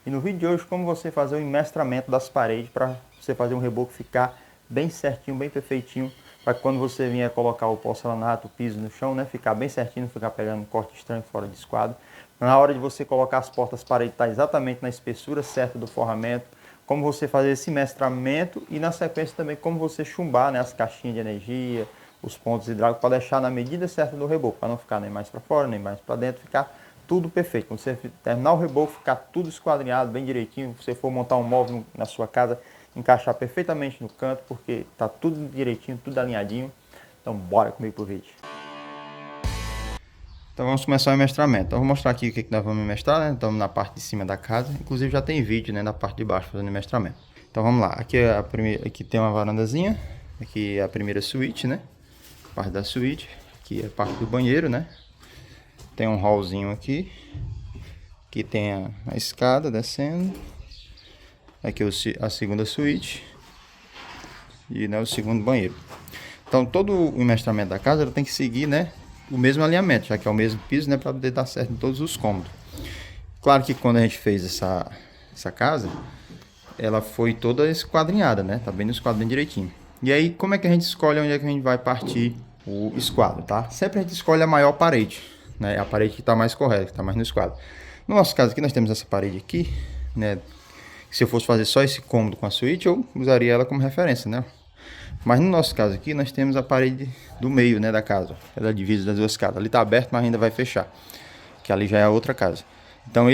E no vídeo de hoje, como você fazer o enmestramento das paredes para você fazer um reboco ficar bem certinho, bem perfeitinho, para que quando você vier colocar o porcelanato, o piso no chão, né, ficar bem certinho, não ficar pegando um corte estranho fora de esquadro. Na hora de você colocar as portas, as paredes tá exatamente na espessura certa do forramento, como você fazer esse mestramento e na sequência também como você chumbar, né, as caixinhas de energia, os pontos hidráulicos para deixar na medida certa do reboco, para não ficar nem mais para fora, nem mais para dentro, ficar tudo perfeito. Quando você terminar o reboco, ficar tudo esquadrinhado, bem direitinho, se você for montar um móvel na sua casa, encaixar perfeitamente no canto, porque tá tudo direitinho, tudo alinhadinho. Então bora comigo pro vídeo. Então vamos começar o emestramento. Então vou mostrar aqui o que nós vamos emestrar, né? Estamos na parte de cima da casa, inclusive já tem vídeo, né, na parte de baixo fazendo emestramento. Então vamos lá, aqui é a primeira, aqui tem uma varandazinha, aqui é a primeira suíte, né? Parte da suíte, aqui é a parte do banheiro, né? Tem um hallzinho aqui, aqui tem a escada descendo, aqui a segunda suíte e, né, o segundo banheiro. Então todo o emestramento da casa ela tem que seguir, né, o mesmo alinhamento, já que é o mesmo piso, né, para poder dar certo em todos os cômodos. Claro que quando a gente fez essa casa, ela foi toda esquadrinhada, né, tá bem no esquadro bem direitinho. E aí como é que a gente escolhe onde é que a gente vai partir o esquadro, tá? Sempre a gente escolhe a maior parede, né, a parede que está mais correta, que está mais no esquadro. No nosso caso aqui nós temos essa parede aqui, né, se eu fosse fazer só esse cômodo com a suíte, eu usaria ela como referência, né? Mas no nosso caso aqui, nós temos a parede do meio, né, da casa. Ela é divisa das duas casas. Ali está aberto, mas ainda vai fechar, que ali já é a outra casa. Então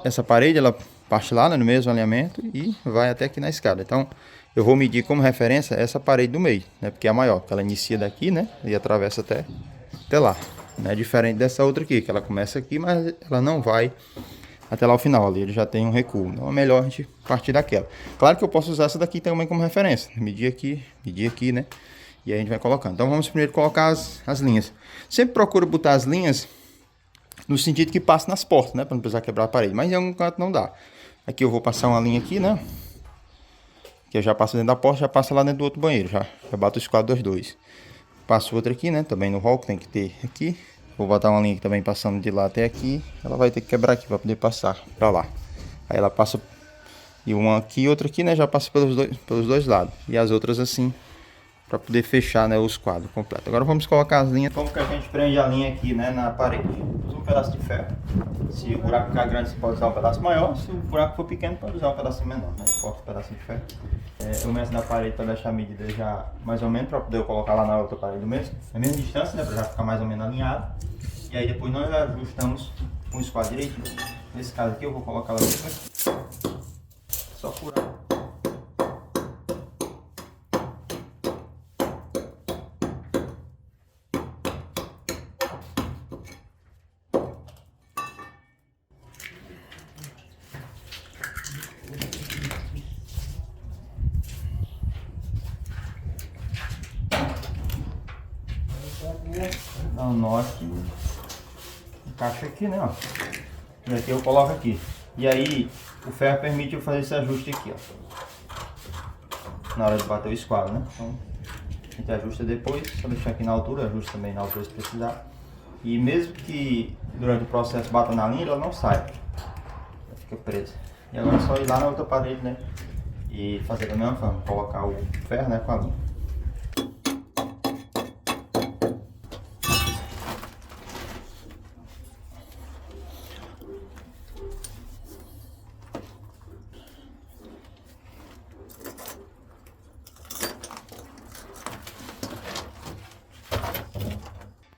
essa parede, ela parte lá, né, no mesmo alinhamento e vai até aqui na escada. Então eu vou medir como referência essa parede do meio, né, porque é a maior, porque ela inicia daqui, né, e atravessa até lá. Né, diferente dessa outra aqui, que ela começa aqui, mas ela não vai até lá o final, ali ele já tem um recuo. Então é melhor a gente partir daquela. Claro que eu posso usar essa daqui também como referência. Medir aqui, né? E aí a gente vai colocando. Então vamos primeiro colocar as linhas. Sempre procuro botar as linhas no sentido que passe nas portas, né? Para não precisar quebrar a parede. Mas em algum canto não dá. Aqui eu vou passar uma linha aqui, né? Que eu já passo dentro da porta, já passa lá dentro do outro banheiro. Já bato os quadros dos dois. Passo outra aqui, né? Também no hall que tem que ter aqui. Vou botar uma linha aqui também passando de lá até aqui. Ela vai ter que quebrar aqui para poder passar para lá. Aí ela passa e uma aqui e outra aqui, né? Já passa pelos dois lados. E as outras assim, para poder fechar, né, os quadros completos. Agora vamos colocar as linhas. Como que a gente prende a linha aqui, né, na parede? Usa um pedaço de ferro. Se o buraco ficar grande, você pode usar um pedaço maior. Se o buraco for pequeno, pode usar um pedaço menor, né? Corta um pedaço de ferro. Eu meço na parede para deixar a medida já mais ou menos, para poder eu colocar lá na outra parede mesmo. É a mesma distância, né, para já ficar mais ou menos alinhado. E aí depois nós ajustamos com o esquadro direitinho. Nesse caso aqui eu vou colocar lá dentro. Só furar. Dá um nó aqui, encaixa aqui, né, ó. E aqui eu coloco aqui. E aí o ferro permite eu fazer esse ajuste aqui, ó, na hora de bater o esquadro, né. Então a gente ajusta depois, só deixar aqui na altura, ajusta também na altura se precisar. E mesmo que durante o processo bata na linha, ela não sai, ela fica presa. E agora é só ir lá na outra parede, né, e fazer da mesma forma, colocar o ferro, né, com a linha.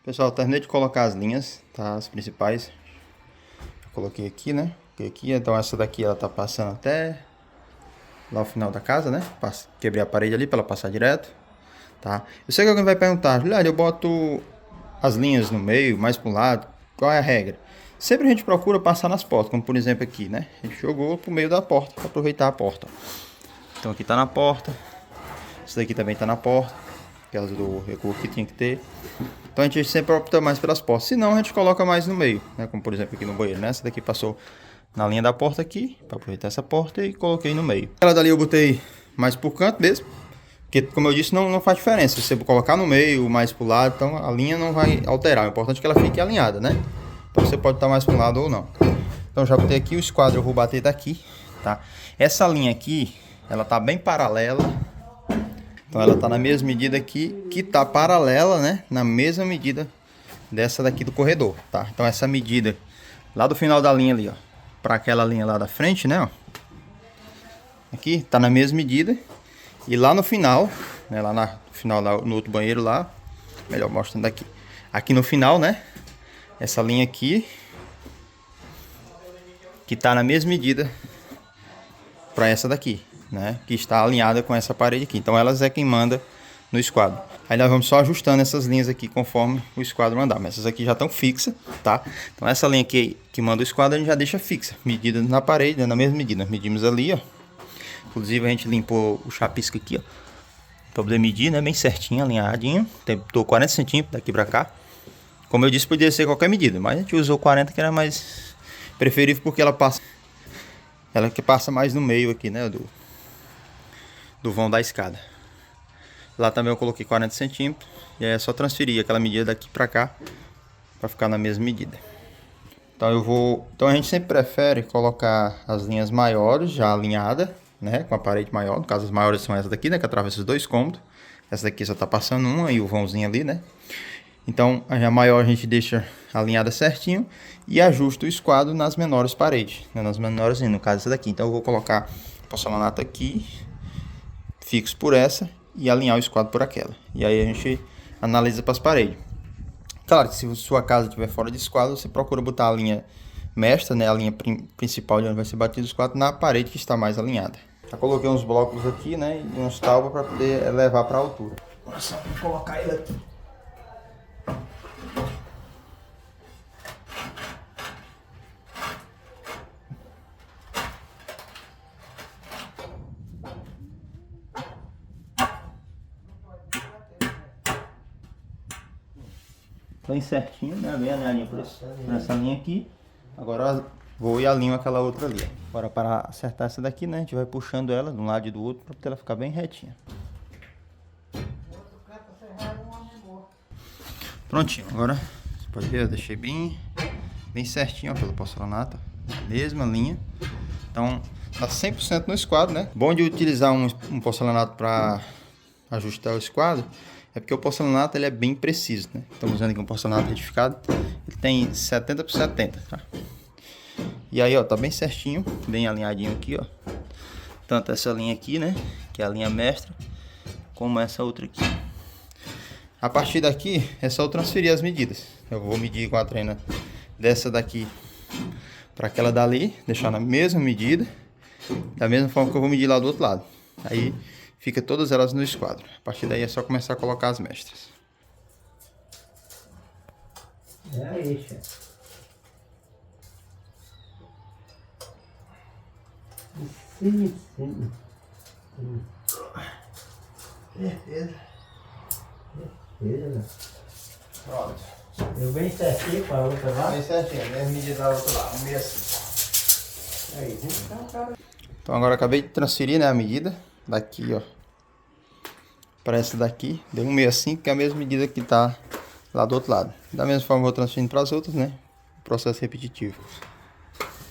Pessoal, terminei de colocar as linhas, tá? As principais. Coloquei aqui, né? Aqui, então essa daqui ela tá passando até lá o final da casa, né? Quebrei a parede ali para ela passar direto, tá? Eu sei que alguém vai perguntar, Juliano, eu boto as linhas no meio, mais para um lado, qual é a regra? Sempre a gente procura passar nas portas, como por exemplo aqui, né? A gente jogou pro meio da porta para aproveitar a porta. Então aqui tá na porta, esse daqui também tá na porta, por causa do recuo que tinha que ter. Então a gente sempre opta mais pelas portas, senão a gente coloca mais no meio, né? Como por exemplo aqui no banheiro, né? Essa daqui passou na linha da porta aqui, para aproveitar essa porta e coloquei no meio. Ela dali eu botei mais por canto mesmo, porque como eu disse, não faz diferença. Se você colocar no meio, mais pro lado, então a linha não vai alterar. O importante é que ela fique alinhada, né? Então você pode estar mais para um lado ou não. Então já botei aqui o esquadro, eu vou bater daqui, tá? Essa linha aqui, ela tá bem paralela. Então ela tá na mesma medida aqui, que tá paralela, né? Na mesma medida dessa daqui do corredor, tá? Então essa medida lá do final da linha ali, ó, para aquela linha lá da frente, né, ó. Aqui tá na mesma medida. E lá no final, né, lá no final, lá, no outro banheiro lá, melhor mostrando daqui. Aqui no final, né, essa linha aqui, que tá na mesma medida para essa daqui, né, que está alinhada com essa parede aqui. Então elas é quem manda no esquadro. Aí nós vamos só ajustando essas linhas aqui conforme o esquadro mandar. Mas essas aqui já estão fixas, tá? Então essa linha aqui que manda o esquadro a gente já deixa fixa, medida na parede, né, na mesma medida. Nós medimos ali, ó. Inclusive a gente limpou o chapisco aqui, ó, para poder medir, né, bem certinho, alinhadinho. Tô 40 centímetros daqui para cá. Como eu disse, podia ser qualquer medida, mas a gente usou 40 que era mais preferível porque ela que passa mais no meio aqui, né, do vão da escada. Lá também eu coloquei 40 centímetros e aí é só transferir aquela medida daqui para cá para ficar na mesma medida. Então a gente sempre prefere colocar as linhas maiores já alinhadas, né, com a parede maior. No caso as maiores são essas daqui, né, que atravessa os dois cômodos. Essa daqui só tá passando uma e o vãozinho ali, né. Então a maior a gente deixa alinhada certinho e ajusta o esquadro nas menores paredes, né, nas menores, no caso essa daqui. Então eu vou colocar porcelanato aqui fixo por essa e alinhar o esquadro por aquela. E aí a gente analisa para as paredes. Claro que se sua casa estiver fora de esquadro, você procura botar a linha mestra, né, a linha principal de onde vai ser batido o esquadro na parede que está mais alinhada. Já coloquei uns blocos aqui, né, e uns taubas para poder levar para a altura. Agora só vou colocar ele aqui. Bem certinho, né? Bem alinhadinho por essa linha aqui. Agora vou e alinho aquela outra ali. Agora para acertar essa daqui, né? A gente vai puxando ela de um lado e do outro para ela ficar bem retinha. Prontinho. Agora você pode ver, eu deixei bem certinho, ó, pelo porcelanato. Mesma linha. Então dá 100% no esquadro, né? Bom de utilizar um porcelanato para ajustar o esquadro é porque o porcelanato ele é bem preciso, né? Estamos usando aqui um porcelanato retificado, ele tem 70 por 70, tá? E aí, ó, tá bem certinho, bem alinhadinho aqui, ó. Tanto essa linha aqui, né, que é a linha mestra, como essa outra aqui. A partir daqui é só eu transferir as medidas. Eu vou medir com a trena dessa daqui para aquela dali, deixar na mesma medida, da mesma forma que eu vou medir lá do outro lado. Aí fica todas elas no esquadro. A partir daí é só começar a colocar as mestras. É isso. Sim. Beleza. Pronto. Eu bem certinho com a outra lá. Bem certinho, mesma medida da outra lá, 1,65. Aí, Então agora eu acabei de transferir, né, a medida daqui, ó, para essa daqui. Deu 1,65, que é a mesma medida que tá lá do outro lado. Da mesma forma eu vou transferindo para as outras, né? Processo repetitivo.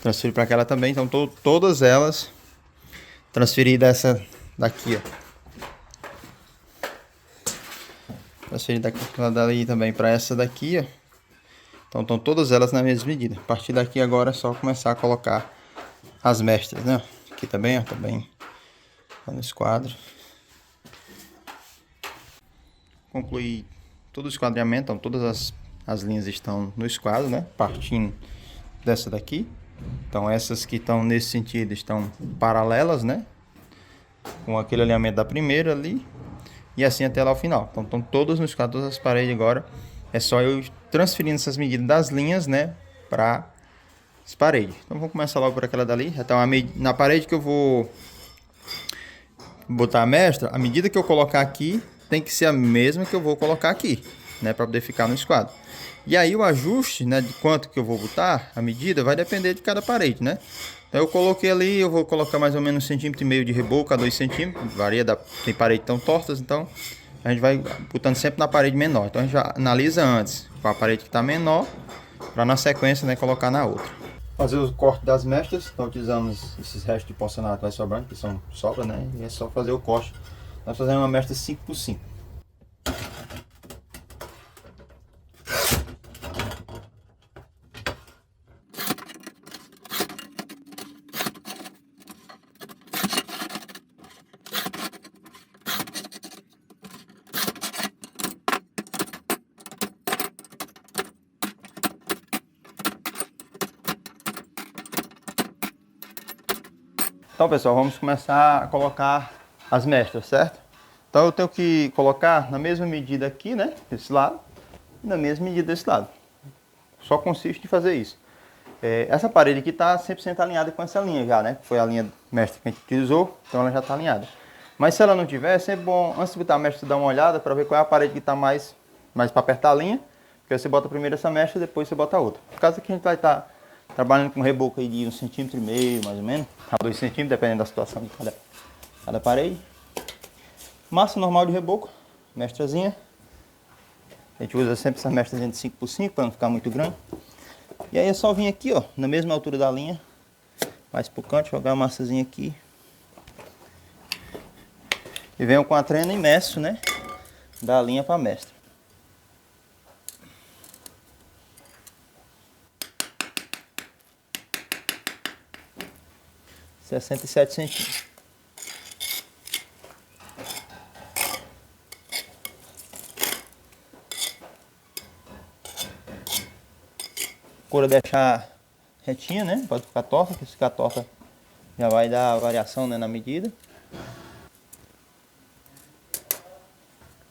Transferi para aquela também, então todas elas transferi dessa daqui, ó. Transferi dali também para essa daqui, ó. Então estão todas elas na mesma medida. A partir daqui agora é só começar a colocar as mestras, né? Aqui também, ó, também tá no esquadro. Concluí todo o esquadreamento, então todas as linhas estão no esquadro, né? Partindo dessa daqui. Então essas que estão nesse sentido estão paralelas, né? Com aquele alinhamento da primeira ali. E assim até lá o final. Então estão todas no esquadro, todas as paredes agora. É só eu transferindo essas medidas das linhas, né? Para as paredes. Então vamos começar logo por aquela dali. Então na parede que eu vou botar a mestra, a medida que eu colocar aqui tem que ser a mesma que eu vou colocar aqui, né, para poder ficar no esquadro. E aí o ajuste, né, de quanto que eu vou botar, a medida vai depender de cada parede, né? Então eu coloquei ali, eu vou colocar mais ou menos 1,5 cm de reboco a 2 centímetros, varia, tem paredes tão tortas, então a gente vai botando sempre na parede menor. Então a gente já analisa antes com a parede que está menor, para na sequência, né, colocar na outra. Fazer o corte das mestras. Então utilizamos esses restos de porcelanato que vai sobrando, que são sobra, né? E é só fazer o corte. Nós fazemos uma mestra 5x5. Então pessoal, vamos começar a colocar as mestras, certo? Então eu tenho que colocar na mesma medida aqui, né? Desse lado, e na mesma medida desse lado. Só consiste em fazer isso. Essa parede aqui está 100% alinhada com essa linha já, né? Foi a linha mestra que a gente utilizou, então ela já está alinhada. Mas se ela não tiver, é sempre bom, antes de botar a mestra, dar uma olhada para ver qual é a parede que está mais para apertar a linha. Porque aí você bota primeiro essa mestra e depois você bota a outra. No caso aqui a gente vai estar trabalhando com um reboco aí de 1,5 cm, mais ou menos, a 2 cm, dependendo da situação de cada parede. Massa normal de reboco, mestrazinha. A gente usa sempre essa mestrazinha de 5x5 para não ficar muito grande. E aí é só vir aqui, ó, na mesma altura da linha, mais pro canto, jogar a massazinha aqui. E venho com a trena imerso, né, da linha para mestra. R$ 67 centímetros. Procura deixar retinha, né? Pode ficar torta, porque se ficar torta já vai dar variação, né, na medida.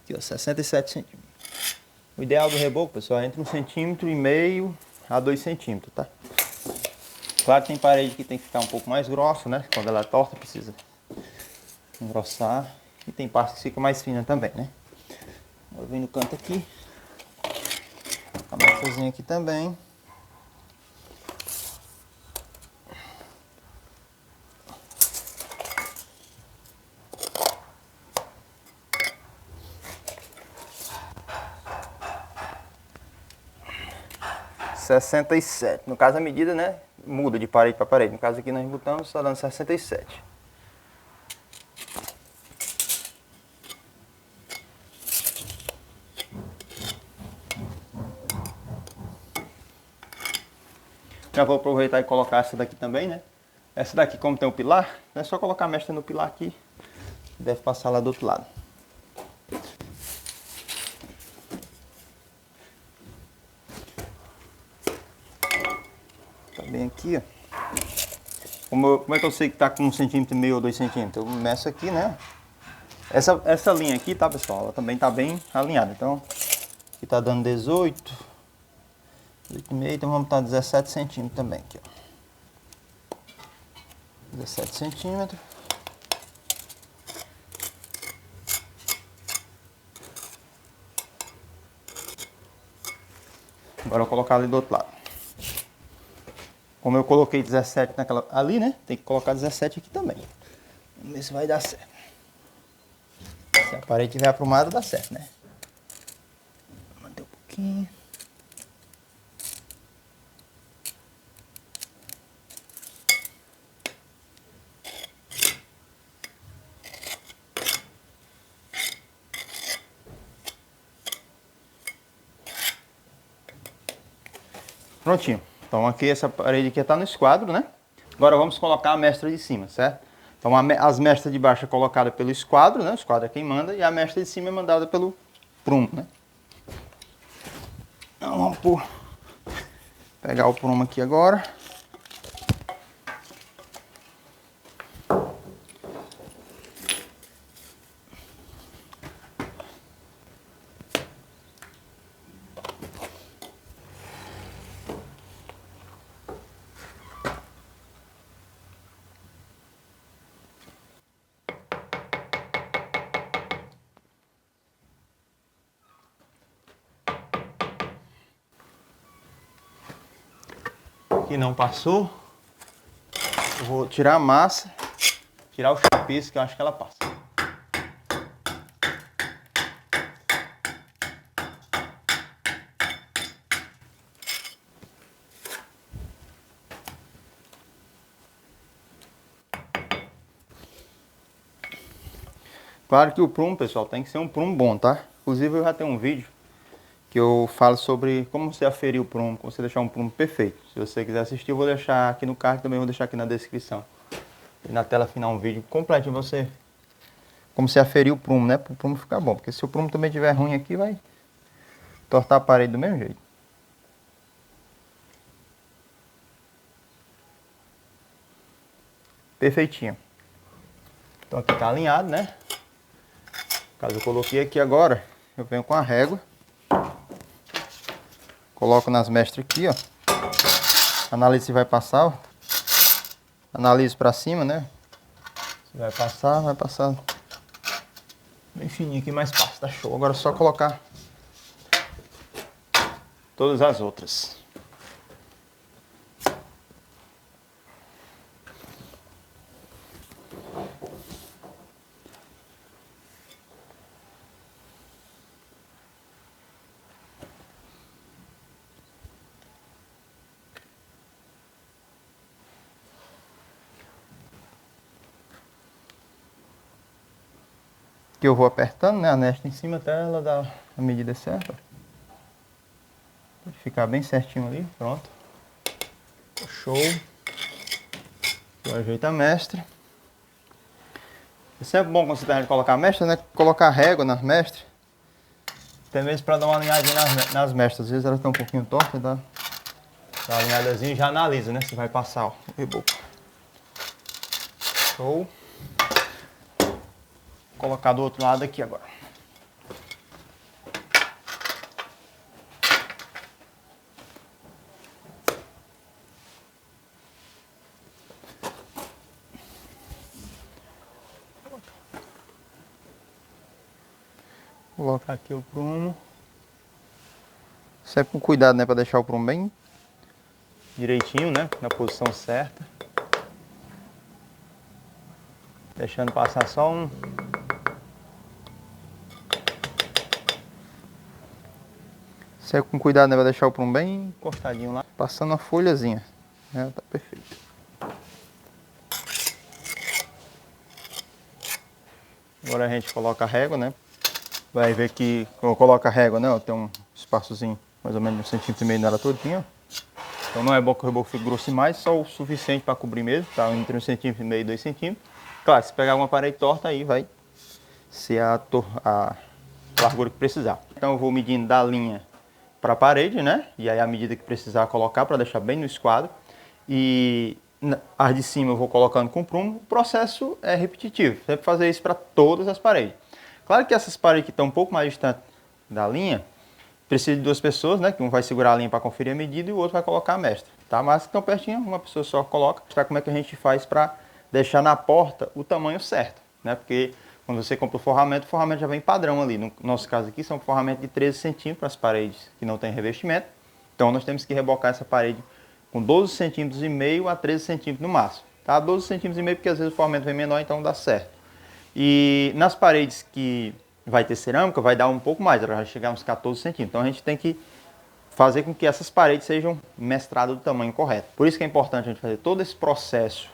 Aqui, ó, 67 centímetros. O ideal do reboco, pessoal, é entre 1,5 cm a 2 centímetros, tá? Claro que tem parede que tem que ficar um pouco mais grossa, né? Quando ela é torta precisa engrossar. E tem parte que fica mais fina também, né? Eu venho no canto aqui. A massazinha aqui também. R$ 67. No caso a medida, né, muda de parede para parede. No caso aqui nós botamos, está dando 67. Já vou aproveitar e colocar essa daqui também, né? Essa daqui, como tem o pilar, é só colocar a mestra no pilar aqui. Deve passar lá do outro lado. Tá bem aqui, ó. Como é que eu sei que tá com 1,5 cm ou 2 centímetros? Eu meço aqui, né? Essa linha aqui, tá, pessoal? Ela também tá bem alinhada. Então, aqui tá dando 18, 18,5, então vamos botar 17 centímetros também aqui, ó. 17 centímetros. Agora eu vou colocar ali do outro lado. Como eu coloquei 17 naquela ali, né? Tem que colocar 17 aqui também. Vamos ver se vai dar certo. Se a parede estiver aprumada, dá certo, né? Manter um pouquinho. Prontinho. Então aqui essa parede aqui está no esquadro, né? Agora vamos colocar a mestra de cima, certo? Então as mestras de baixo é colocada pelo esquadro, né? O esquadro é quem manda, e a mestra de cima é mandada pelo prumo, né? Então vamos pegar o prumo aqui agora. Que não passou, eu vou tirar a massa, tirar o chapiço que eu acho que ela passa. Claro que o prumo, pessoal, tem que ser um prumo bom, tá? Inclusive eu já tenho um vídeo que eu falo sobre como você aferir o prumo, como você deixar um prumo perfeito. Se você quiser assistir, eu vou deixar aqui no card, também vou deixar aqui na descrição. E na tela final um vídeo completo de você, como você aferir o prumo, né? Para o prumo ficar bom. Porque se o prumo também estiver ruim aqui, vai tortar a parede do mesmo jeito. Perfeitinho. Então aqui tá alinhado, né? Caso eu coloquei aqui agora, eu venho com a régua. Coloco nas mestras aqui, ó. Analiso se vai passar, ó. Analiso pra cima, né? Se vai passar. Bem fininho aqui, mais fácil, tá show. Agora é só colocar todas as outras. Que eu vou apertando, né, a nesta em cima até ela dar a medida certa. Pode ficar bem certinho ali, pronto. Show. Eu ajeito a mestra. É sempre bom quando você termina de colocar a mestra, né, colocar a régua nas mestras. Até mesmo para dar uma alinhadinha nas mestras. Às vezes elas estão um pouquinho tortas, dá uma alinhadazinha e já analisa, né, se vai passar, ó, o reboco. Show. Vou colocar do outro lado aqui agora. Vou colocar aqui o prumo. Sempre com cuidado, né, para deixar o prumo bem direitinho, né, na posição certa. Deixando passar só um. Sempre com cuidado, né, para deixar o prumo bem encostadinho lá. Passando uma folhazinha. Tá perfeito. Agora a gente coloca a régua, né? Vai ver que quando eu coloco a régua, né, ó, tem um espaçozinho mais ou menos 1,5 cm nela todinha. Então não é bom que o reboco fique grosso demais, só o suficiente para cobrir mesmo, tá? Entre 1,5 cm e 2 cm. Claro, se pegar uma parede torta aí vai ser a largura que precisar. Então eu vou medindo da linha para a parede, né? E aí a medida que precisar colocar para deixar bem no esquadro. E as de cima eu vou colocando com prumo. O processo é repetitivo, sempre fazer isso para todas as paredes. Claro que essas paredes que estão um pouco mais distantes da linha, precisa de duas pessoas, né? Que um vai segurar a linha para conferir a medida e o outro vai colocar a mestra, tá? Mas que estão pertinho, uma pessoa só coloca. Mostrar como é que a gente faz para deixar na porta o tamanho certo, né? Porque quando você compra o forramento já vem padrão ali. No nosso caso aqui, são forramentos de 13 centímetros para as paredes que não tem revestimento. Então nós temos que rebocar essa parede com 12 centímetros e meio a 13 centímetros no máximo, tá? 12 centímetros e meio porque às vezes o forramento vem menor, então dá certo. E nas paredes que vai ter cerâmica, vai dar um pouco mais, ela vai chegar uns 14 centímetros. Então a gente tem que fazer com que essas paredes sejam mestradas do tamanho correto. Por isso que é importante a gente fazer todo esse processo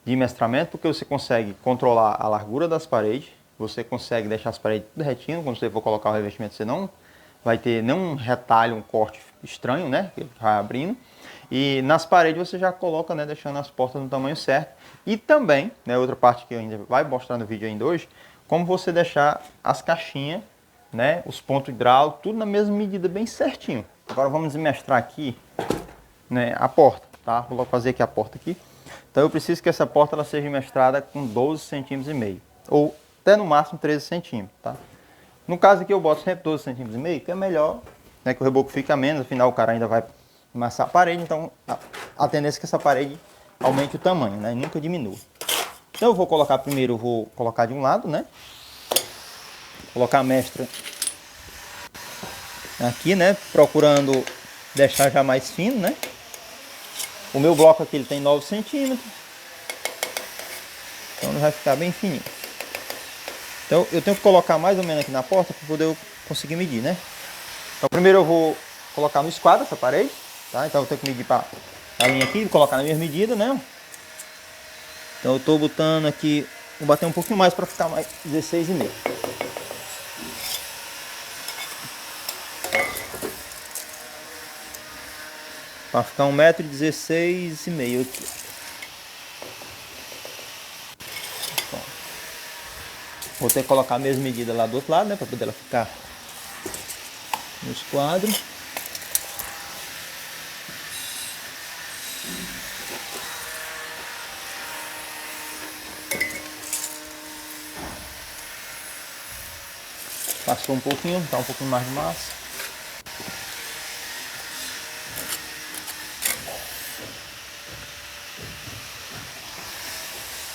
de mestramento, porque você consegue controlar a largura das paredes, você consegue deixar as paredes tudo retinho. Quando você for colocar o revestimento, você não vai ter nenhum retalho, um corte estranho, né, que vai abrindo. E nas paredes você já coloca, né, deixando as portas no tamanho certo. E também, né, outra parte que ainda vai mostrar no vídeo ainda hoje, como você deixar as caixinhas, né, os pontos hidráulicos, tudo na mesma medida, bem certinho. Agora vamos mestrar aqui, né, a porta, tá? Vou fazer aqui a porta aqui. Então eu preciso que essa porta ela seja mestrada com 12 centímetros e meio, ou até no máximo 13 centímetros, tá? No caso aqui eu boto sempre 12 centímetros e meio, que é melhor, né, que o reboco fica menos, afinal o cara ainda vai amassar a parede, então a tendência é que essa parede aumente o tamanho, né, e nunca diminua. Então eu vou colocar primeiro, eu vou colocar de um lado, né, colocar a mestra aqui, né, procurando deixar já mais fino, né. O meu bloco aqui ele tem 9 centímetros, então ele vai ficar bem fininho. Então eu tenho que colocar mais ou menos aqui na porta para poder eu conseguir medir, né. Então primeiro eu vou colocar no esquadro essa parede, tá? Então eu tenho que medir para a linha aqui, colocar na mesma medida, né. Então eu estou botando aqui Vou bater um pouquinho mais para ficar mais 16,5. Para ficar 1,16 m aqui. Bom, vou ter que colocar a mesma medida lá do outro lado, né? Para poder ela ficar no esquadro. Passou um pouquinho, tá um pouquinho mais de massa.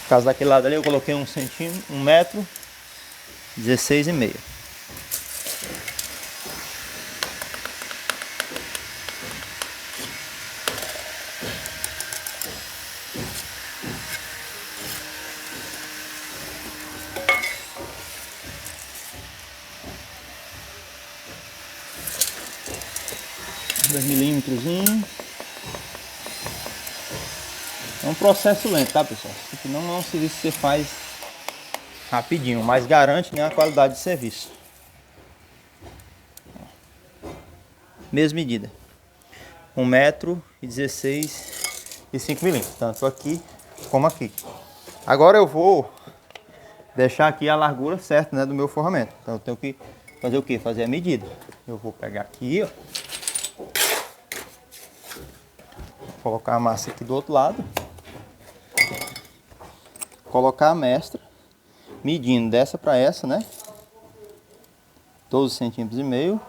No caso daquele lado ali eu coloquei 1 centímetro, 1,16 m. Milímetros. É um processo lento, tá, pessoal? Isso aqui não é um serviço que você faz rapidinho, mas garante, né, a qualidade de serviço. Mesma medida. 1,16 m, tanto aqui como aqui. Agora eu vou deixar aqui a largura certa, né, do meu forramento. Então eu tenho que fazer o que? Fazer a medida. Eu vou pegar aqui, ó. Colocar a massa aqui do outro lado. Colocar a mestra, medindo dessa para essa, né? 12,5 cm.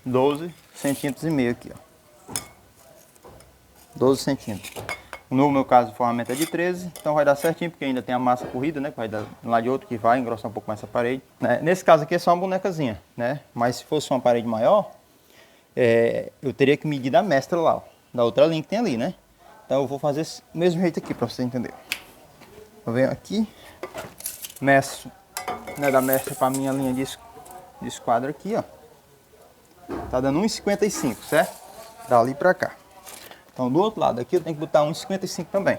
R$12,5 aqui, ó. 12 centímetros. No meu caso, o forramento é de 13, então vai dar certinho, porque ainda tem a massa corrida, né? Que vai dar de um lado de outro, que vai engrossar um pouco mais essa parede. Né? Nesse caso aqui é só uma bonecazinha, né? Mas se fosse uma parede maior, eu teria que medir da mestra lá, ó, da outra linha que tem ali, né? Então eu vou fazer do mesmo jeito aqui, para você entender. Eu venho aqui, meço, né, da mestra para minha linha de esquadro aqui, ó. Tá dando 1,55, certo? Dali para cá. Então do outro lado aqui eu tenho que botar 1,55 também.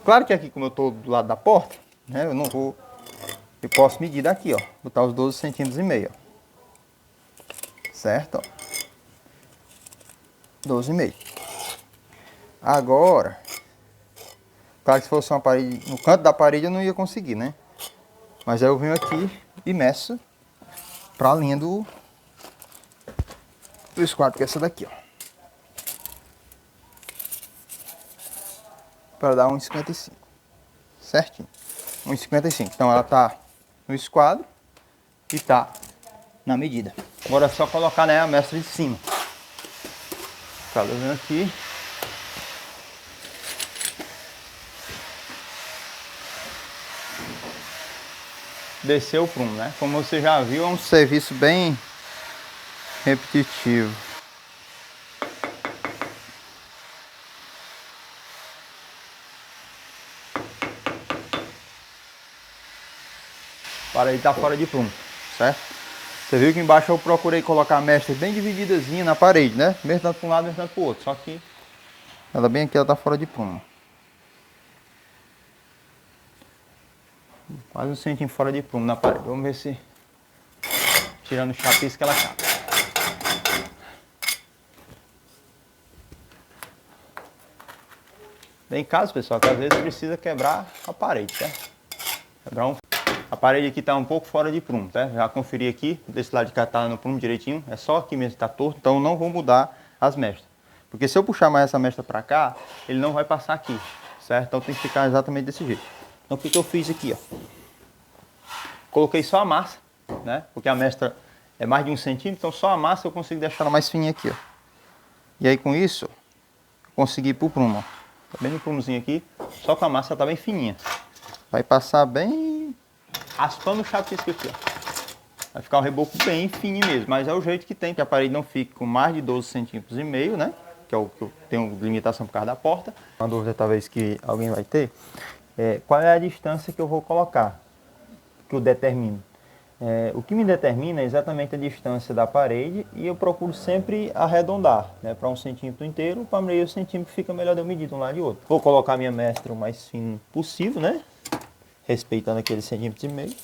Claro que aqui, como eu estou do lado da porta, né, eu não vou... Eu posso medir daqui, ó. Botar os 12,5 cm, ó. Certo, ó. 12,5. Agora, claro que se fosse uma parede, no canto da parede eu não ia conseguir, né? Mas aí eu venho aqui e meço para a linha do esquadro, que é essa daqui, ó. Para dar 1,55. Certinho. 1,55. Então ela tá no esquadro e tá na medida. Agora é só colocar, né, a mestra de cima. Tá, eu venho aqui. Descer o prumo, né? Como você já viu, é um serviço bem repetitivo. Para ele tá fora de prumo, certo? Você viu que embaixo eu procurei colocar a mestra bem divididazinha na parede, né? Mesmo tanto para um lado, mesmo tanto para o outro. Só que ela bem aqui, ela tá fora de prumo. Quase 1 centímetro fora de prumo na parede. Vamos ver se tirando o chapisco ela cabe. Tem casos, pessoal, que às vezes precisa quebrar a parede, tá? A parede aqui tá um pouco fora de prumo, tá? Já conferi aqui, desse lado de cá tá no prumo direitinho. É só aqui mesmo que tá torto, então eu não vou mudar as mestras. Porque se eu puxar mais essa mestra pra cá, ele não vai passar aqui, certo? Então tem que ficar exatamente desse jeito. Então o que eu fiz aqui, ó? Coloquei só a massa, né? Porque a mestra é mais de 1 centímetro, então só a massa eu consigo deixar ela mais fininha aqui, ó. E aí com isso, eu consegui ir pro prumo, ó. Tá bem no prumozinho aqui, só com a massa tá bem fininha. Vai passar bem raspando o chapisco aqui, ó. Vai ficar um reboco bem fininho mesmo, mas é o jeito que tem, que a parede não fique com mais de 12,5 cm, né? que é o que eu tenho limitação por causa da porta. Uma dúvida talvez que alguém vai ter, qual é a distância que eu vou colocar, que eu determino. O que me determina é exatamente a distância da parede e eu procuro sempre arredondar, né, para 1 centímetro inteiro, para meio centímetro fica melhor de eu medir de um lado e outro. Vou colocar minha mestra o mais fino possível, né, respeitando aquele centímetro e meio.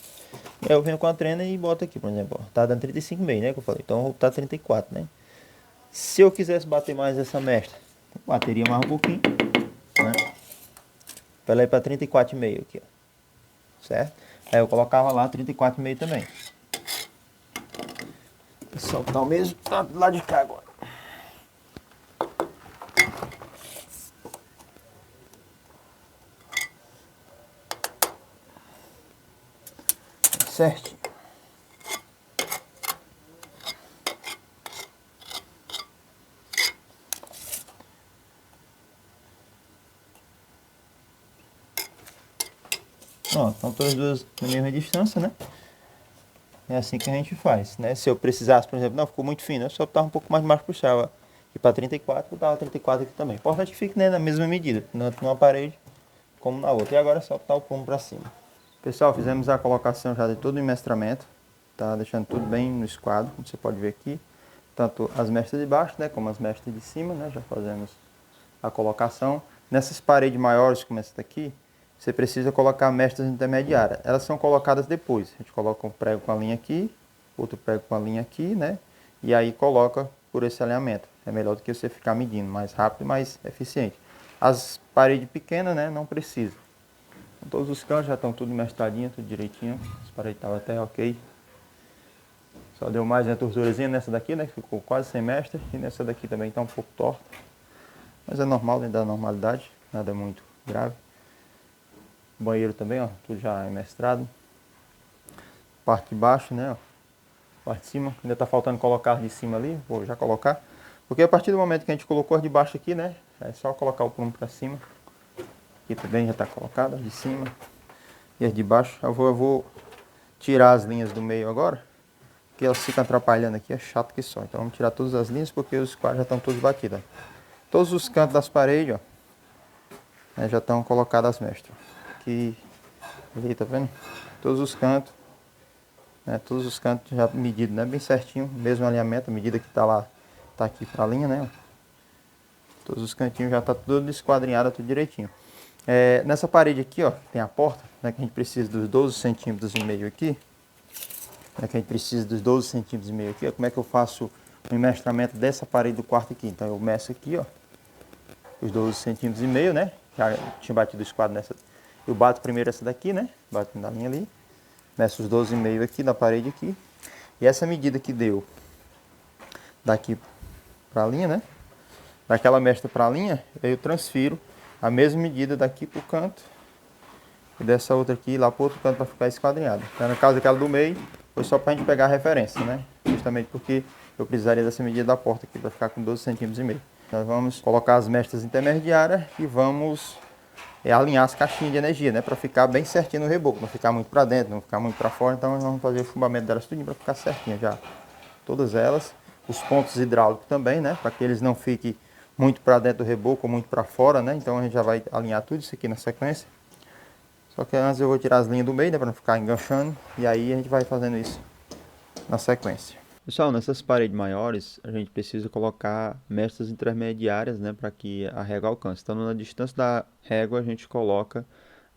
E aí eu venho com a trena e boto aqui, por exemplo, ó, tá dando 35,5, né, que eu falei, então eu vou botar 34, né. Se eu quisesse bater mais essa mestra, bateria mais um pouquinho, né, para ela ir para 34,5 aqui, ó, certo? Aí eu colocava lá 34,5 também. Vou soltar o mesmo, tá do lado de cá agora. Certinho. Pronto, estão todas as duas na mesma distância, né? É assim que a gente faz, né? Se eu precisasse, por exemplo, não, ficou muito fino, eu só botava um pouco mais de baixo, puxava aqui para 34, botava 34 aqui também. Importante que fique, né, na mesma medida, tanto numa parede como na outra. E agora é só botar o prumo para cima. Pessoal, fizemos a colocação já de todo o enmestramento, tá? Deixando tudo bem no esquadro, como você pode ver aqui. Tanto as mestras de baixo, né, como as mestras de cima, né? Já fazemos a colocação. Nessas paredes maiores, como essa daqui, você precisa colocar mestras intermediárias. Elas são colocadas depois. A gente coloca um prego com a linha aqui, outro prego com a linha aqui, né? E aí coloca por esse alinhamento. É melhor do que você ficar medindo, mais rápido e mais eficiente. As paredes pequenas, né, não precisa. Todos os cantos já estão tudo mestradinho, tudo direitinho. As paredes estavam até ok. Só deu mais uma torturazinha nessa daqui, né? Que ficou quase sem mestre. E nessa daqui também está um pouco torta. Mas é normal, dentro da normalidade. Nada muito grave. O banheiro também, ó. Tudo já é mestrado. Parte de baixo, né? Ó. Parte de cima. Ainda está faltando colocar de cima ali. Vou já colocar. Porque a partir do momento que a gente colocou as de baixo aqui, né? É só colocar o prumo para cima. Aqui também já está colocado, as de cima. E as de baixo. Eu vou tirar as linhas do meio agora. Porque elas ficam atrapalhando aqui, é chato que só. Então vamos tirar todas as linhas porque os quadros já estão todos batidos. Ó. Todos os cantos das paredes, ó, né, já estão colocadas as mestras. Aqui, ali, tá vendo? Todos os cantos, né, todos os cantos já medidos, né, bem certinho, mesmo alinhamento, a medida que tá lá, tá aqui pra linha, né? Ó. Todos os cantinhos já tá tudo esquadrinhado, tudo direitinho. Nessa parede aqui, ó, tem a porta, né, que a gente precisa dos 12 centímetros e meio aqui. Que a gente precisa dos 12 centímetros e meio aqui, ó. Como é que eu faço o enmestramento dessa parede do quarto aqui? Então eu meço aqui, ó, os 12 centímetros e meio, né? Já tinha batido o esquadro nessa. Eu bato primeiro essa daqui, né? Bato na linha ali. Meço os 12,5 aqui na parede aqui. E essa medida que deu daqui para a linha, né? Daquela mestra para a linha, eu transfiro a mesma medida daqui para o canto. E dessa outra aqui lá para o outro canto para ficar esquadrinhado. Então, no caso daquela do meio, foi só para a gente pegar a referência, né? Justamente porque eu precisaria dessa medida da porta aqui para ficar com 12 centímetros e meio. Nós vamos colocar as mestras intermediárias e vamos alinhar as caixinhas de energia, né? Para ficar bem certinho no reboco, não ficar muito para dentro, não ficar muito para fora. Então nós vamos fazer o chumbamento delas tudo para ficar certinho já. Todas elas. Os pontos hidráulicos também, né? Para que eles não fiquem muito para dentro do reboco ou muito para fora, né? Então a gente já vai alinhar tudo isso aqui na sequência. Só que antes eu vou tirar as linhas do meio, né, para não ficar enganchando. E aí a gente vai fazendo isso na sequência. Pessoal, nessas paredes maiores, a gente precisa colocar mestras intermediárias, né, para que a régua alcance. Então, na distância da régua, a gente coloca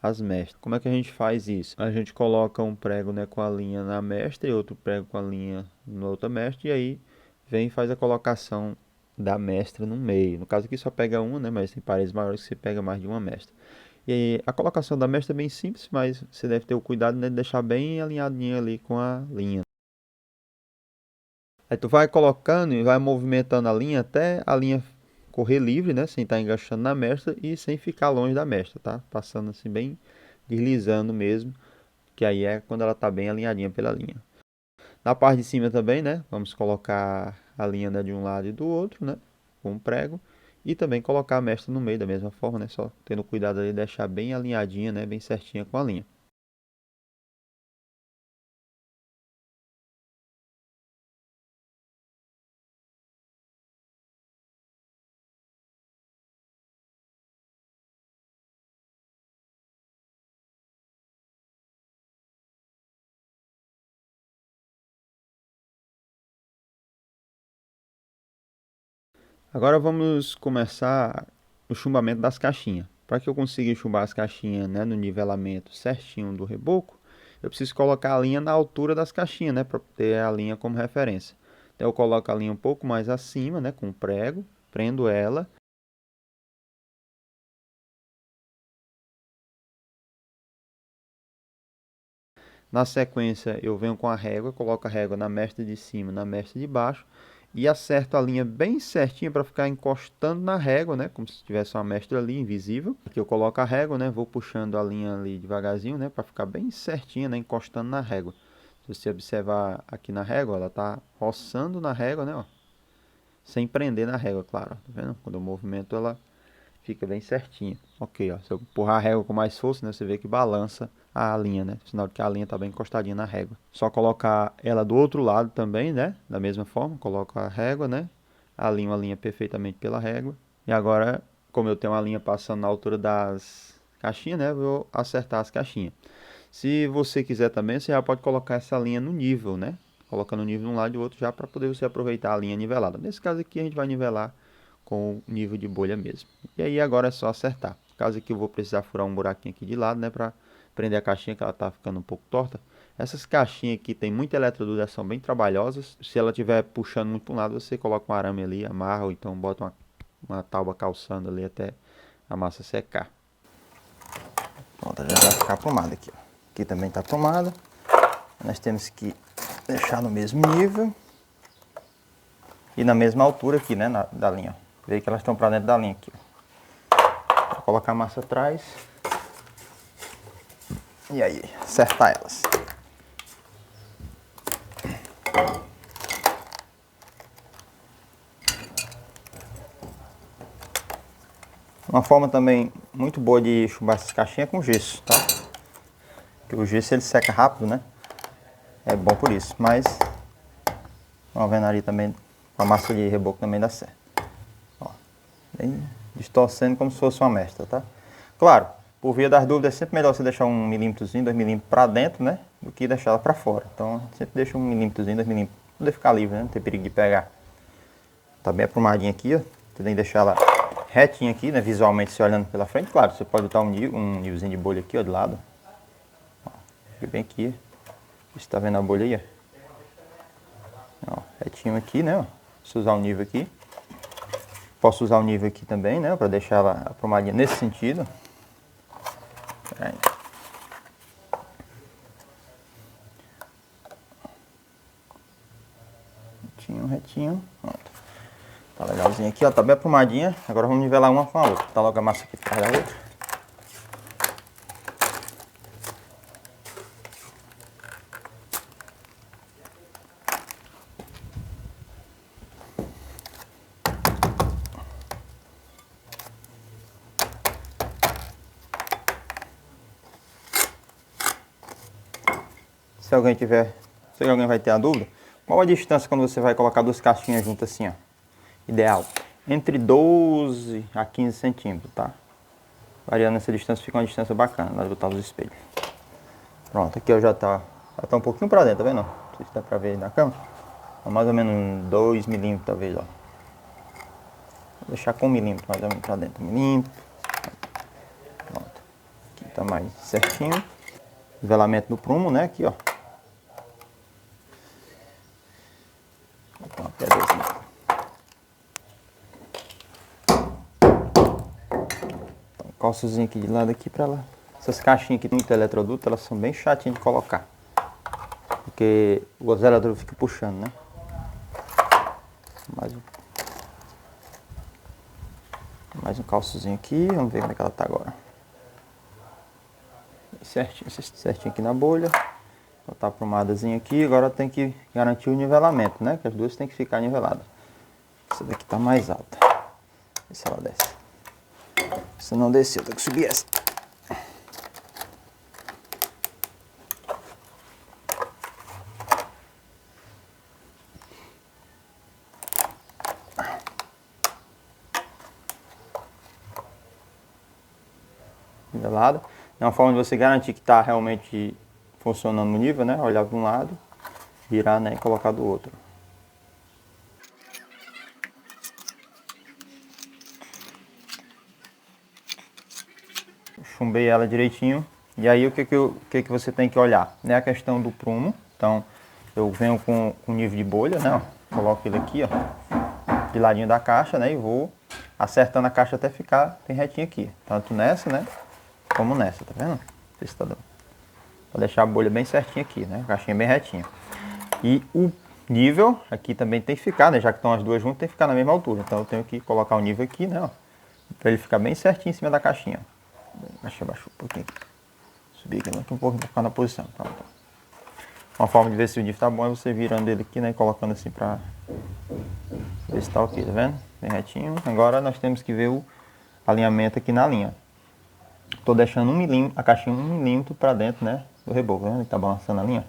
as mestras. Como é que a gente faz isso? A gente coloca um prego, né, com a linha na mestra e outro prego com a linha na outra mestra. E aí vem e faz a colocação da mestra no meio. No caso aqui só pega uma, né, mas tem paredes maiores que você pega mais de uma mestra. E a colocação da mestra é bem simples, mas você deve ter o cuidado, né, de deixar bem alinhadinho ali com a linha. Aí tu vai colocando e vai movimentando a linha até a linha correr livre, né, sem estar enganchando na mestra e sem ficar longe da mestra, tá? Passando assim bem deslizando mesmo, que aí é quando ela tá bem alinhadinha pela linha. Na parte de cima também, né, vamos colocar a linha, né, de um lado e do outro, né, com um prego. E também colocar a mestra no meio da mesma forma, né? Só tendo cuidado de deixar bem alinhadinha, né? Bem certinha com a linha. Agora vamos começar o chumbamento das caixinhas. Para que eu consiga chumbar as caixinhas, né, no nivelamento certinho do reboco, eu preciso colocar a linha na altura das caixinhas, né, para ter a linha como referência. Então eu coloco a linha um pouco mais acima, né, com o prego, prendo ela. Na sequência eu venho com a régua, coloco a régua na mestra de cima, na mestra de baixo e acerto a linha bem certinha para ficar encostando na régua, né, como se tivesse uma mestra ali invisível. Aqui eu coloco a régua, né, vou puxando a linha ali devagarzinho, né, para ficar bem certinha, né, encostando na régua. Se você observar aqui na régua, ela tá roçando na régua, né, ó, sem prender na régua, claro, ó, tá vendo? Quando eu movimento ela fica bem certinho. Ok, ó, se eu empurrar a régua com mais força, né, você vê que balança a linha, né? Sinal de que a linha está bem encostadinha na régua. Só colocar ela do outro lado também, né? Da mesma forma, coloco a régua, né? Alinho a linha perfeitamente pela régua. E agora, como eu tenho uma linha passando na altura das caixinhas, né? Vou acertar as caixinhas. Se você quiser também, você já pode colocar essa linha no nível, né? Colocando o nível de um lado e do outro já para poder você aproveitar a linha nivelada. Nesse caso aqui a gente vai nivelar com o nível de bolha mesmo. E aí agora é só acertar. No caso aqui eu vou precisar furar um buraquinho aqui de lado, né, para prender a caixinha que ela tá ficando um pouco torta. Essas caixinhas aqui tem muita eletroduras, são bem trabalhosas. Se ela estiver puxando muito para um lado, você coloca um arame ali, amarra ou então bota uma tábua calçando ali até a massa secar. Pronto, já vai ficar aprumada aqui, ó. Aqui também está aprumada. Nós temos que deixar no mesmo nível e na mesma altura aqui, né, da linha. Vê que elas estão para dentro da linha aqui. Vou colocar a massa atrás. E aí, acertar elas. Uma forma também muito boa de chumbar essas caixinhas é com gesso, tá? Porque o gesso ele seca rápido, né? É bom por isso, mas a alvenaria também, com a massa de reboco também dá certo. Ó, bem distorcendo como se fosse uma mestra, tá? Claro, por via das dúvidas é sempre melhor você deixar 1 milímetrozinho, 2 milímetros para dentro, né? Do que deixar ela para fora. Então sempre deixa 1 milímetrozinho, 2 milímetros, pra poder ficar livre, né? Não tem perigo de pegar. Tá bem aprumadinha aqui, ó. Você tem que deixar ela retinha aqui, né? Visualmente se olhando pela frente. Claro, você pode botar um nívelzinho de bolha aqui, ó, de lado. Ó, fica bem aqui. Você tá vendo a bolha aí, ó? Ó, retinho aqui, né? Ó. Posso usar o nível aqui. Posso usar o nível aqui também, né? Para deixar ela aprumadinha nesse sentido. Aí. Retinho, retinho. Pronto. Tá legalzinho aqui, ó. Tá bem aprumadinha. Agora vamos nivelar uma com a outra. Tá logo a massa aqui atrás da outra. Se alguém vai ter a dúvida, qual a distância quando você vai colocar duas caixinhas juntas assim, ó? Ideal. Entre 12 a 15 centímetros, tá? Variando essa distância fica uma distância bacana na hora de botar os espelhos. Pronto, aqui ó, já tá um pouquinho pra dentro, tá vendo? Não sei se dá pra ver aí na câmera. Tá mais ou menos 2 milímetros talvez, ó. Vou deixar com 1 milímetro mais ou menos pra dentro. 1 milímetro. Pronto. Aqui tá mais certinho. Nivelamento do prumo, né? Aqui, ó. Uma pedazinha. Então, calçozinho aqui de lado aqui pra lá. Essas caixinhas aqui muito eletroduto, elas são bem chatinhas de colocar. Porque o zelador fica puxando, né? Mais um calçozinho aqui, vamos ver como é que ela tá agora. Certinho aqui na bolha. Botar a prumadazinha aqui, agora tem que garantir o nivelamento, né? Que as duas tem que ficar niveladas. Essa daqui tá mais alta. Vê se ela desce. Se não descer, eu tenho que subir essa. Nivelada. É uma forma de você garantir que está realmente funcionando no nível, né? Olhar de um lado, virar, né? E colocar do outro. chumbei ela direitinho. E aí o que você tem que olhar? É a questão do prumo. Então eu venho com nível de bolha, né? Ó, coloco ele aqui, ó, de ladinho da caixa, né? E vou acertando a caixa até ficar bem retinho aqui. Tanto nessa, né? Como nessa, tá vendo? Não sei se tá dando. Pra deixar a bolha bem certinha aqui, né? A caixinha bem retinha. E o nível aqui também tem que ficar, né? Já que estão as duas juntas, tem que ficar na mesma altura. Então eu tenho que colocar o nível aqui, né? Ó, pra ele ficar bem certinho em cima da caixinha. Baixou um pouquinho. Subir aqui um pouco pra ficar na posição. Pronto. Uma forma de ver se o nível tá bom é você virando ele aqui, né? E colocando assim pra ver se tá ok, tá vendo? Bem retinho. Agora nós temos que ver o alinhamento aqui na linha. Tô deixando 1 milímetro, a caixinha 1 milímetro pra dentro, né? Do reboco, tá vendo? Ele tá balançando a linha.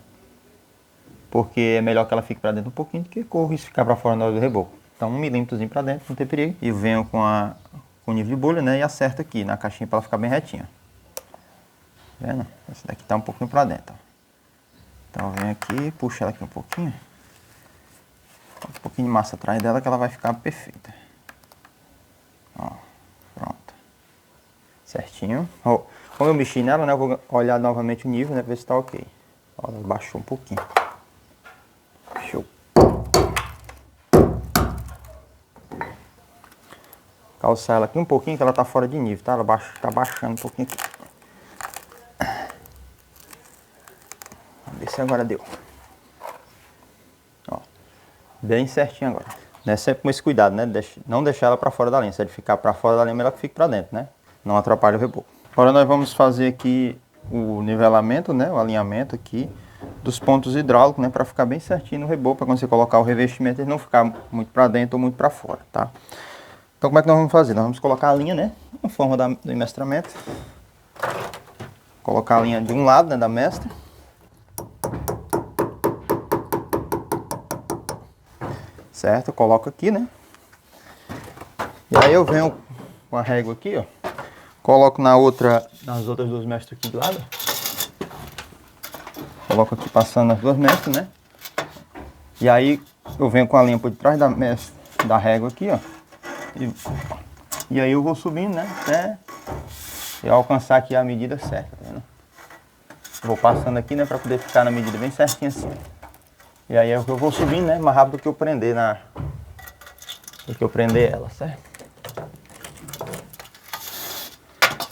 Porque é melhor que ela fique pra dentro um pouquinho do que corra e ficar pra fora na hora do reboco. Então 1 milímetrozinho pra dentro, não tem perigo. E venho com o nível de bolha, né? E acerto aqui na caixinha pra ela ficar bem retinha. Tá vendo? Esse daqui tá um pouquinho pra dentro, ó. Então vem aqui, puxa ela aqui um pouquinho. Um pouquinho de massa atrás dela que ela vai ficar perfeita. Ó, pronto. Certinho. Ó, como eu mexi nela, né? Eu vou olhar novamente o nível, né? Ver se tá ok. Ó, ela baixou um pouquinho. Show. Calçar ela aqui um pouquinho que ela tá fora de nível, tá? Ela tá baixando um pouquinho aqui. Vamos ver se agora deu. Ó, bem certinho agora. Né? Sempre com esse cuidado, né? Não deixar ela para fora da linha. Se ele ficar para fora da linha, é melhor que fique para dentro, né? Não atrapalha o reboco. Agora nós vamos fazer aqui o nivelamento, né? O alinhamento aqui dos pontos hidráulicos, né? Para ficar bem certinho no reboco, para quando você colocar o revestimento ele não ficar muito para dentro ou muito para fora, tá? Então como é que nós vamos fazer? Nós vamos colocar a linha, né? Na forma do emestramento. Colocar a linha de um lado, né? Da mestra. Certo? Eu coloco aqui, né? E aí eu venho com a régua aqui, ó. Coloco nas outras duas mestras aqui do lado. Coloco aqui passando as duas mestras, né? E aí eu venho com a linha por detrás da régua aqui, ó. E aí eu vou subindo, né? Até eu alcançar aqui a medida certa, tá vendo? Vou passando aqui, né? Pra poder ficar na medida bem certinha assim. E aí eu vou subindo, né? Mais rápido do que eu prender ela, certo?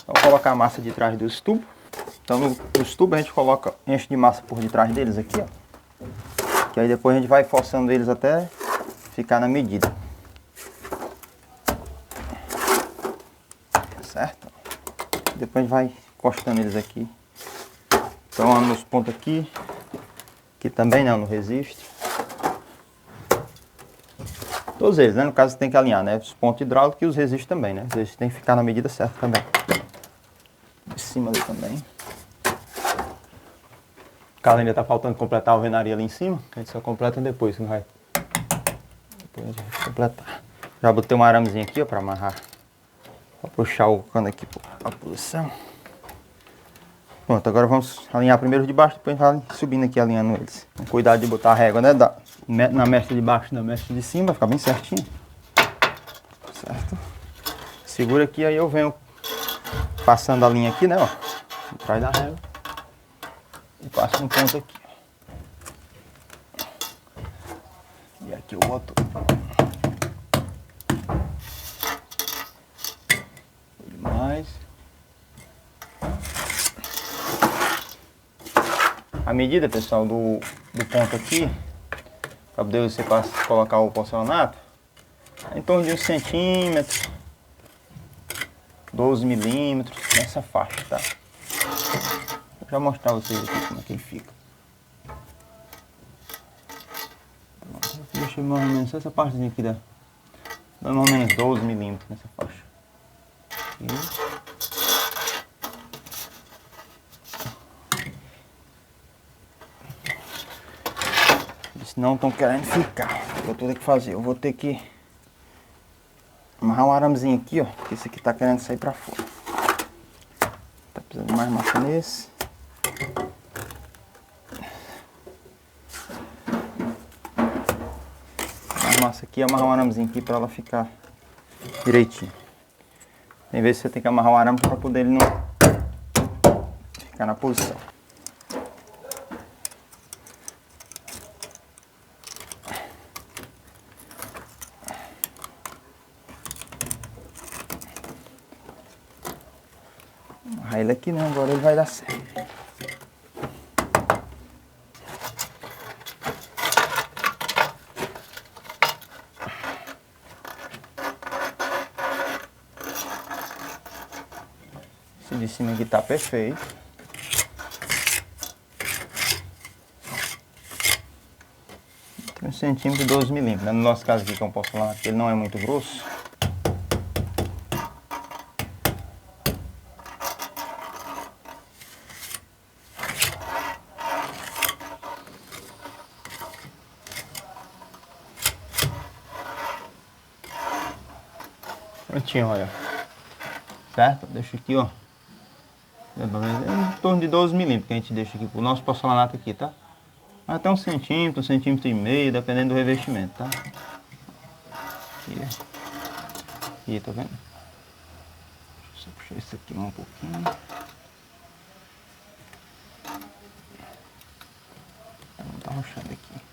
Vou colocar a massa de trás dos tubos. Então nos tubos a gente enche de massa por detrás deles aqui, ó. Que aí depois a gente vai forçando eles até ficar na medida. Certo? Depois a gente vai encostando eles aqui. Então nos pontos aqui. Aqui também não resiste. Todos eles, né? No caso tem que alinhar, né? Os pontos hidráulicos e os resistes também, né? Os resistes tem que ficar na medida certa também. De cima ali também. O caso ainda tá faltando completar a alvenaria ali em cima. A gente só completa depois, não vai? Depois a gente vai completar. Já botei um aramezinho aqui, ó, pra amarrar. Pra puxar o cano aqui pra posição. Pronto, agora vamos alinhar primeiro de baixo, depois vai subindo aqui alinhando eles. Com cuidado de botar a régua, né? Na mestra de baixo e na mestra de cima, vai ficar bem certinho. Certo? Segura aqui, aí eu venho passando a linha aqui, né? Ó, atrás da régua. E passo um ponto aqui. E aqui eu boto. Demais. A medida, pessoal, do ponto aqui, para poder você colocar o porcelanato, é em torno de 1 centímetro, 12 milímetros, nessa faixa, tá? Vou já mostrar a vocês aqui como é que fica. Pronto, eu deixei mais ou menos essa partezinha aqui, dá mais ou menos 12 milímetros nessa faixa. Aqui. Não estão querendo ficar. O que eu vou ter que fazer? Eu vou ter que amarrar um aramezinho aqui, ó. Porque esse aqui tá querendo sair pra fora. Tá precisando de mais massa nesse. Mais massa aqui, amarrar um aramezinho aqui pra ela ficar direitinho. Tem vezes que você tem que amarrar o arame pra poder ele não Ficar na posição. Amarrar ele aqui, né? Agora ele vai dar certo. Esse de cima aqui tá perfeito. Tem 1 centímetro e 12 milímetros. No nosso caso aqui, que é um porcelanato, ele não é muito grosso. Prontinho, olha. Certo? Deixa aqui, ó. É em torno de 12 milímetros que a gente deixa aqui pro nosso porcelanato aqui, tá? Até 1 centímetro, 1,5 centímetros, dependendo do revestimento, tá? Aqui, tá vendo? Deixa eu puxar isso aqui um pouquinho. Vamos dar uma rochada aqui.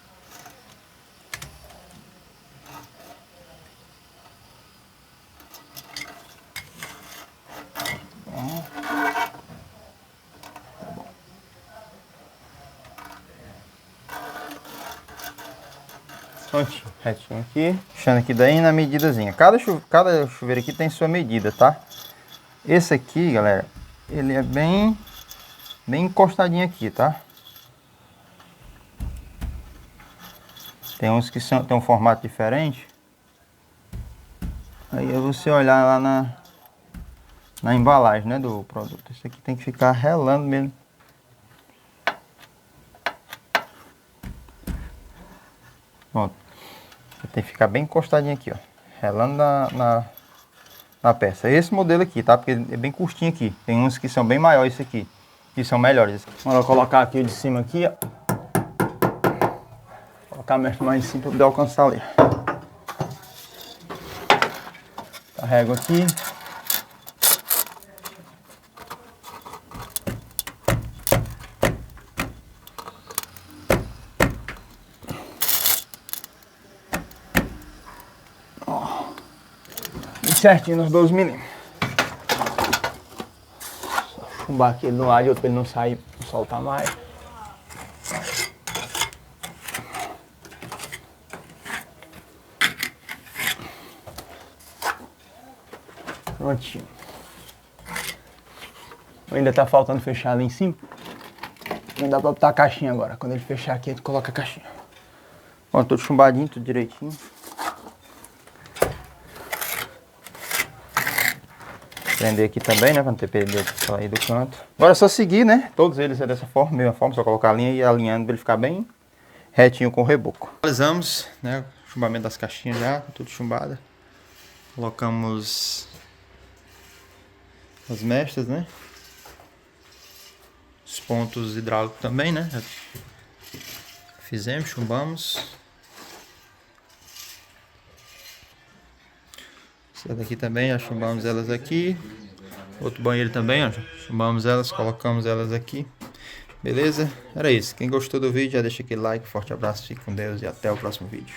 Prontinho, retinho aqui, puxando aqui daí na medidazinha. Cada chuveiro aqui tem sua medida, tá? Esse aqui, galera, ele é bem encostadinho aqui, tá? Tem uns que tem um formato diferente. Aí é você olhar lá na embalagem, né, do produto. Esse aqui tem que ficar relando mesmo. Pronto. Tem que ficar bem encostadinho aqui, ó. Relando na peça. Esse modelo aqui, tá? Porque é bem curtinho aqui. Tem uns que são bem maiores, esse aqui. Que são melhores. Vamos colocar aqui o de cima aqui, ó. Colocar mais em cima para poder alcançar ali. Carrego aqui. Certinho nos 12 milímetros. Só chumbar aqui no lado e outro para ele não sair, não soltar mais. Prontinho. Ainda tá faltando fechar ali em cima. Não dá para botar a caixinha agora. Quando ele fechar aqui, a gente coloca a caixinha. Ó, tudo chumbadinho, tudo direitinho. Prender aqui também, né? Pra não ter perdido aí do canto. Agora é só seguir, né? Todos eles é dessa forma, mesma forma. Só colocar a linha e alinhando pra ele ficar bem retinho com o reboco. Finalizamos, né? O chumbamento das caixinhas já, tudo chumbada. Colocamos as mechas, né? Os pontos hidráulicos também, né? Fizemos, chumbamos. Essa daqui também, já chumbamos elas aqui. Outro banheiro também, ó. Chumbamos elas, colocamos elas aqui. Beleza? Era isso. Quem gostou do vídeo, já deixa aquele like. Forte abraço, fique com Deus e até o próximo vídeo.